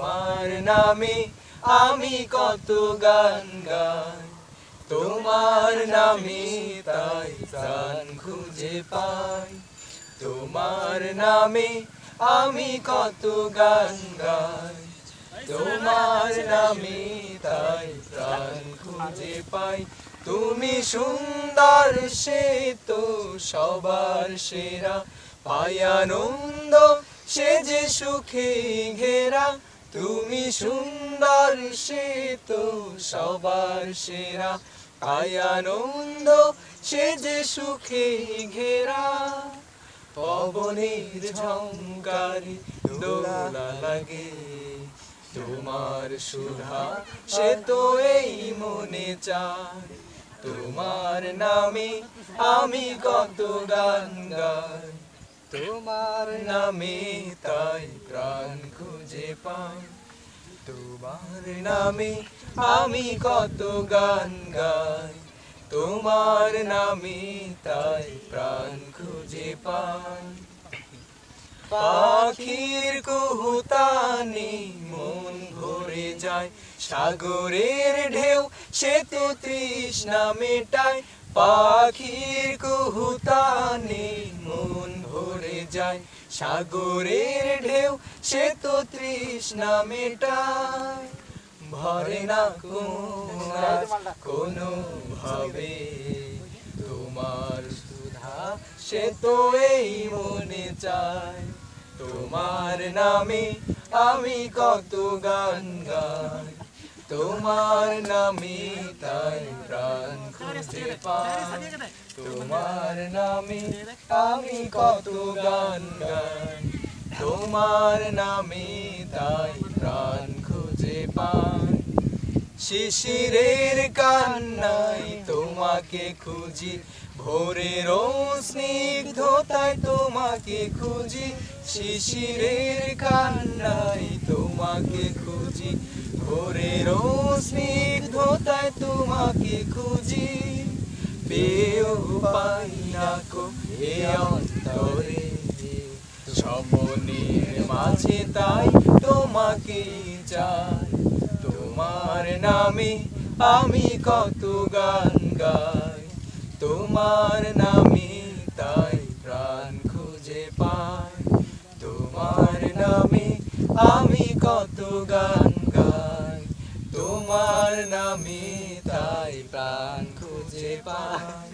তোমার নামে আমি কত গান গাই, তোমার নামে তাই প্রাণ খুঁজে পাই। তোমার নামে আমি কত গান গাই, তোমার নামে তাই প্রাণ খুঁজে পাই। তুমি সুন্দর সে তো সবার সেরা, পাই আনন্দ সে যে সুখে ঘেরা। তুমি সুন্দর সে তো সবার সেরা, পাই আনন্দ সে যে সুখে ঘেরা। পবনের ঝংকারে দোলা লাগে, তোমার সুধা সে তো এই মনে চায়। তোমার নামে আমি কত গান গাই, তোমার নামে তাই প্রাণ খুঁজে পাই। তোমার নামে আমি কত গান গাই, তোমার নামে তাই প্রাণ খুঁজে পাই। পাখির কুহুতানে মন ভরে যায়, সাগরের ঢেউ সে তো তৃষ্ণা মেটায়। পাখির কুহুতানে মন ভরে যায়, সাগরের ঢেউ সে তো তৃষ্ণা মেটায়। ভরে না কোনো ভাবে তোমার সুধা সে তো এই মনে চায়। তোমার নামে আমি কত গান গাই, তোমার নামে তাই প্রাণ খুঁজে পাই। তোমার নামে আমি কত গান গাই, তোমার নামে তাই প্রাণ খুঁজে পাই। শিশিরের কান্নায় তোমাকে খুঁজি, ভোরের স্নিগ্ধতায় তোমাকে খুঁজি। শিশিরের কান্নায় তোমাকে খুঁজি, ভোরের স্নিগ্ধতায় তোমাকে খুঁজি। পেয়েও পাই না কো এ অন্তরে, স্বপ্নের মাঝে তাই তোমাকে চাই। তোমার নামে আমি কত গান গাই, তোমার নামে তাই প্রাণ খুঁজে পাই। তোমার নামে আমি কত গান গাই, তোমার নামে তাই প্রাণ খুঁজে পাই।